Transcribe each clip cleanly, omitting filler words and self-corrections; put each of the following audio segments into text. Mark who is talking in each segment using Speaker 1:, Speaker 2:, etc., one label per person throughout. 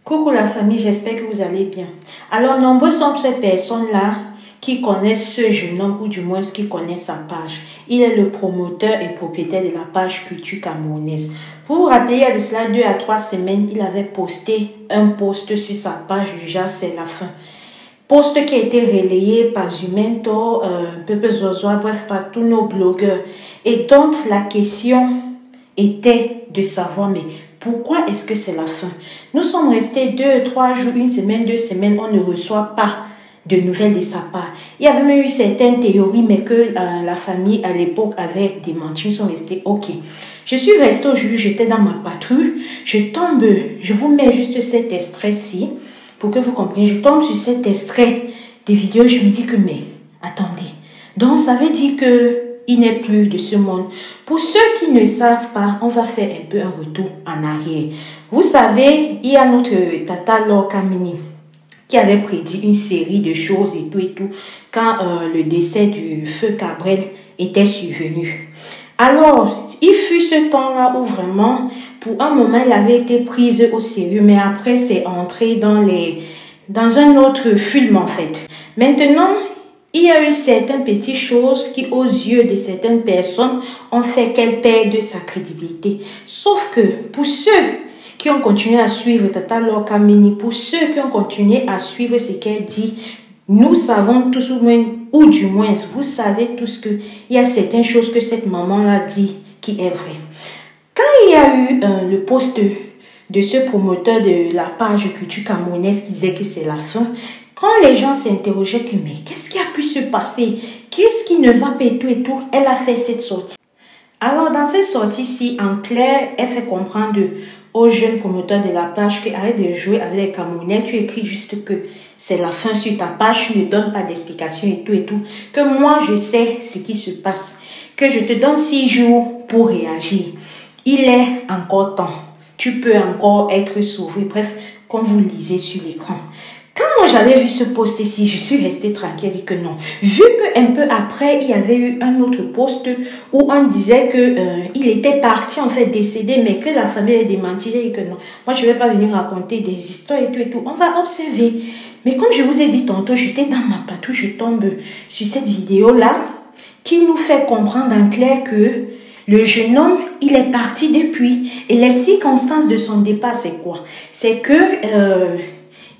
Speaker 1: Coucou la famille, j'espère que vous allez bien. Alors, nombreux sont ces personnes-là qui connaissent ce jeune homme, ou du moins qui connaissent sa page. Il est le promoteur et propriétaire de la page Culture Camerounaise. Vous vous rappelez, il y a de cela 2 à 3 semaines, il avait posté un post sur sa page du genre c'est la fin. Post qui a été relayé par Zumento, Pepe Zozoa, bref, par tous nos blogueurs. Et donc, la question était de savoir, mais pourquoi est-ce que c'est la fin? Nous sommes restés 2, 3 jours, 1 semaine, 2 semaines, on ne reçoit pas de nouvelles de sa part. Il y avait même eu certaines théories, mais que la famille à l'époque avait démenti. Nous sommes restés OK. Je suis restée aujourd'hui, j'étais dans ma patrouille. Je vous mets juste cet extrait-ci pour que vous compreniez. Je tombe sur cet extrait des vidéos, je me dis que, mais attendez. Donc, ça veut dire que il n'est plus de ce monde. Pour ceux qui ne savent pas, on va faire un peu un retour en arrière. Vous savez, il y a notre Tata Laure Kamini qui avait prédit une série de choses et tout quand le décès du feu Cabrel était survenu. Alors, il fut ce temps-là où vraiment, pour un moment, elle avait été prise au sérieux, mais après, c'est entré dans un autre film en fait. Maintenant, il y a eu certaines petites choses qui, aux yeux de certaines personnes, ont fait qu'elle perde sa crédibilité. Sauf que pour ceux qui ont continué à suivre Tata Laure Kamini, pour ceux qui ont continué à suivre ce qu'elle dit, nous savons tous, ou du moins, vous savez tous qu'il y a certaines choses que cette maman-là dit qui est vraie. Quand il y a eu le post de ce promoteur de la page Culture Camerounaise qui disait que c'est la fin, quand les gens s'interrogeaient que mais qu'est-ce qui a pu se passer? Qu'est-ce qui ne va pas et tout, elle a fait cette sortie. Alors dans cette sortie-ci, en clair, elle fait comprendre aux jeunes promoteurs de la page que arrête de jouer avec les Camerounais, tu écris juste que c'est la fin sur ta page, tu ne donnes pas d'explication et tout, que moi je sais ce qui se passe, que je te donne 6 jours pour réagir. Il est encore temps, tu peux encore être sauvé, bref, comme vous le lisez sur l'écran. Quand moi j'avais vu ce post ici, je suis restée tranquille, dit que non. Vu qu'un peu après, il y avait eu un autre post où on disait que il était parti en fait décédé, mais que la famille avait démenti, et que non. Moi je ne vais pas venir raconter des histoires et tout. On va observer. Mais comme je vous ai dit tantôt, j'étais dans ma patrouille, je tombe sur cette vidéo-là qui nous fait comprendre en clair que le jeune homme, il est parti depuis. Et les circonstances de son départ, c'est quoi? C'est que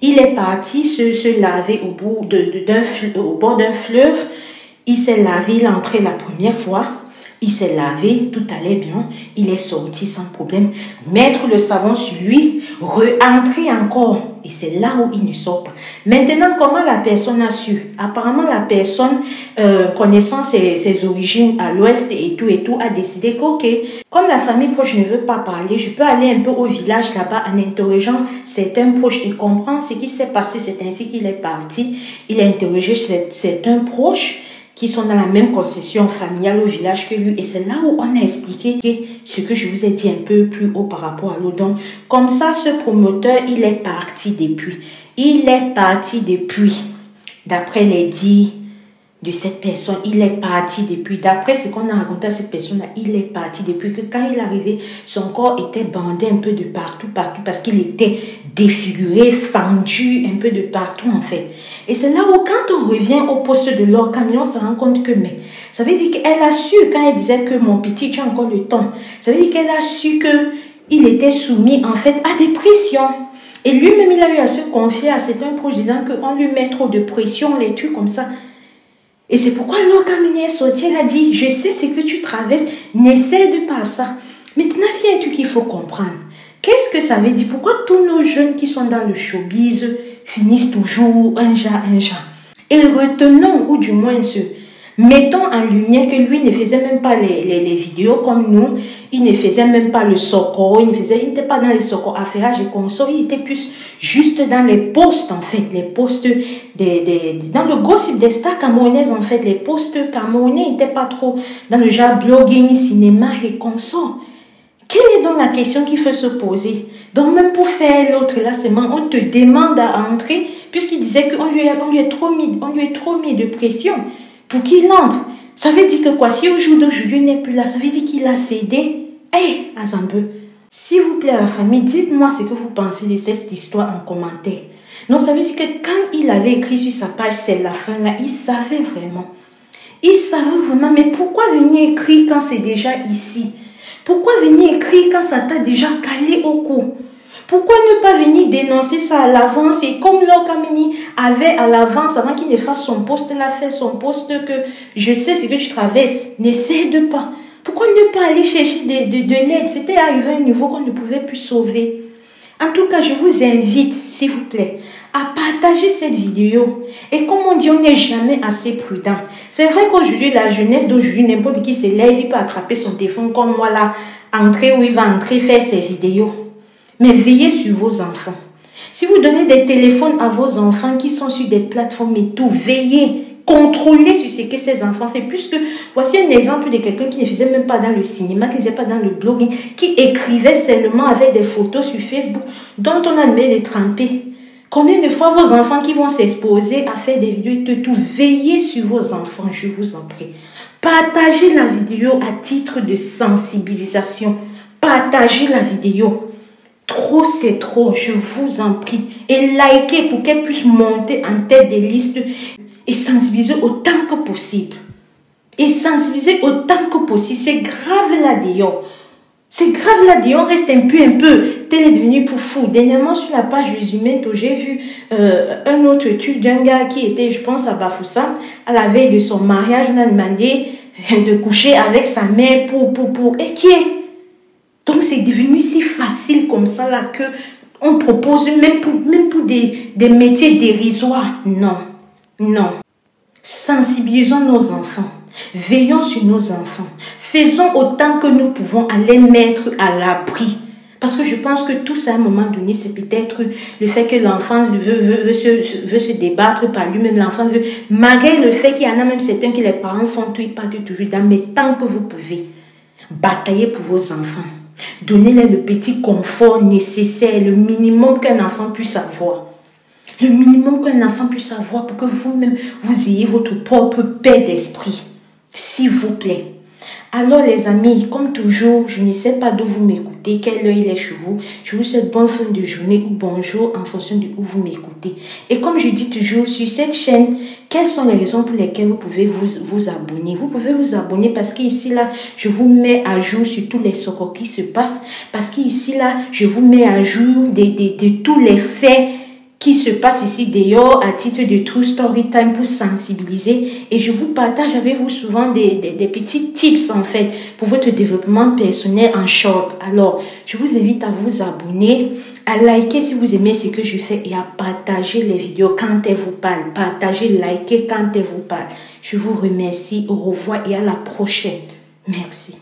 Speaker 1: il est parti se laver au bord d'un fleuve. Il s'est lavé, il est entré la première fois. Il s'est lavé, tout allait bien. Il est sorti sans problème. Mettre le savon sur lui, re-entrer encore. Et c'est là où il ne sort pas. Maintenant, comment la personne a su? Apparemment, la personne, connaissant ses origines à l'ouest et tout, a décidé que, ok, comme la famille proche ne veut pas parler, je peux aller un peu au village là-bas en interrogeant certains proches et comprendre ce qui s'est passé. C'est ainsi qu'il est parti. Il a interrogé certains proches qui sont dans la même concession familiale au village que lui. Et c'est là où on a expliqué ce que je vous ai dit un peu plus haut par rapport à l'autre. Donc, comme ça, ce promoteur, il est parti depuis. Il est parti depuis. D'après les dires de cette personne, il est parti depuis. D'après ce qu'on a raconté à cette personne-là, il est parti depuis que quand il est arrivé, son corps était bandé un peu de partout, parce qu'il était défiguré, fendu un peu de partout en fait. Et c'est là où quand on revient au poste de Laure Kamini, on se rend compte que mais ça veut dire qu'elle a su, quand elle disait que mon petit, tu as encore le temps, ça veut dire qu'elle a su qu'il était soumis en fait à des pressions. Et lui-même, il a eu à se confier à certains proches disant qu'on lui met trop de pression, les trucs comme ça. Et c'est pourquoi Laure Kamini est sortie, elle a dit, je sais ce que tu traverses, n'essaie pas ça. Maintenant, s'il y a un truc qu'il faut comprendre, qu'est-ce que ça veut dire? Pourquoi tous nos jeunes qui sont dans le showbiz finissent toujours un genre? Et retenons, ou du moins mettons en lumière que lui ne faisait même pas les vidéos comme nous, il ne faisait même pas le soko, il n'était pas dans les soko affairage et consorts, il était plus juste dans les posts en fait, les posts dans le gossip des stars camerounaises en fait, les posts camerounais n'étaient pas trop dans le genre blogging, cinéma et consorts. Quelle est donc la question qu'il faut se poser? Donc même pour faire l'autre là, on te demande à entrer, puisqu'il disait qu'on lui a trop mis de pression pour qu'il entre. Ça veut dire que quoi? Si au jour d'aujourd'hui il n'est plus là, ça veut dire qu'il a cédé. Hey, Azambe, S'il vous plaît, la famille, dites-moi ce que vous pensez de cette histoire en commentaire. Donc, ça veut dire que quand il avait écrit sur sa page, c'est la fin là, il savait vraiment. Il savait vraiment, mais pourquoi venir écrire quand c'est déjà ici? Pourquoi venir écrire quand ça t'a déjà calé au cou? Pourquoi ne pas venir dénoncer ça à l'avance? Et comme Lokamini avait à l'avance, avant qu'il ne fasse son poste, il a fait son poste que je sais ce que tu traverses. N'essaie de pas. Pourquoi ne pas aller chercher de l'aide? C'était arrivé à un niveau qu'on ne pouvait plus sauver. En tout cas, je vous invite, s'il vous plaît, à partager cette vidéo. Et comme on dit, on n'est jamais assez prudent. C'est vrai qu'aujourd'hui, la jeunesse d'aujourd'hui, n'importe qui se lève, il peut attraper son téléphone comme moi là, entrer où il va entrer, faire ses vidéos. Mais veillez sur vos enfants. Si vous donnez des téléphones à vos enfants qui sont sur des plateformes et tout, veillez. Contrôler sur ce que ces enfants font. Puisque voici un exemple de quelqu'un qui ne faisait même pas dans le cinéma, qui ne faisait pas dans le blogging, qui écrivait seulement avec des photos sur Facebook, dont on a demandé de tremper. Combien de fois vos enfants qui vont s'exposer à faire des vidéos et tout, veillez sur vos enfants, je vous en prie. Partagez la vidéo à titre de sensibilisation. Partagez la vidéo. Trop, c'est trop, je vous en prie. Et likez pour qu'elle puisse monter en tête des listes. Et sensibiliser autant que possible. Et sensibiliser autant que possible. C'est grave là-dedans. C'est grave là-dedans. On reste un peu. Tel est devenu pour fou. Dernièrement, sur la page résumée, j'ai vu un autre étude d'un gars qui était, je pense, à Bafoussam. À la veille de son mariage, on a demandé de coucher avec sa mère et qui est. Donc, c'est devenu si facile comme ça là que on propose même pour des métiers dérisoires. Non. Non. Sensibilisons nos enfants. Veillons sur nos enfants. Faisons autant que nous pouvons à les mettre à l'abri. Parce que je pense que tout ça, à un moment donné, c'est peut-être le fait que l'enfant veut se débattre par lui-même. L'enfant veut, malgré le fait qu'il y en a même certains que les parents font tout, ils partent toujours dans, mais tant que vous pouvez, bataillez pour vos enfants. Donnez-leur le petit confort nécessaire, le minimum qu'un enfant puisse avoir. Le minimum qu'un enfant puisse avoir pour que vous-même, vous ayez votre propre paix d'esprit. S'il vous plaît. Alors les amis, comme toujours, je ne sais pas d'où vous m'écoutez, quelle heure il est chez vous. Je vous souhaite bonne fin de journée ou bonjour en fonction de où vous m'écoutez. Et comme je dis toujours sur cette chaîne, quelles sont les raisons pour lesquelles vous pouvez vous abonner? Vous pouvez vous abonner parce qu'ici là, je vous mets à jour sur tous les socors qui se passent. Parce qu'ici là, je vous mets à jour de tous les faits qui se passe ici dehors à titre de True Story Time pour sensibiliser, et je vous partage avec vous souvent des petits tips en fait pour votre développement personnel en short. Alors je vous invite à vous abonner, à liker si vous aimez ce que je fais et à partager les vidéos quand elles vous parlent. Partagez, likez quand elles vous parlent. Je vous remercie, au revoir et à la prochaine. Merci.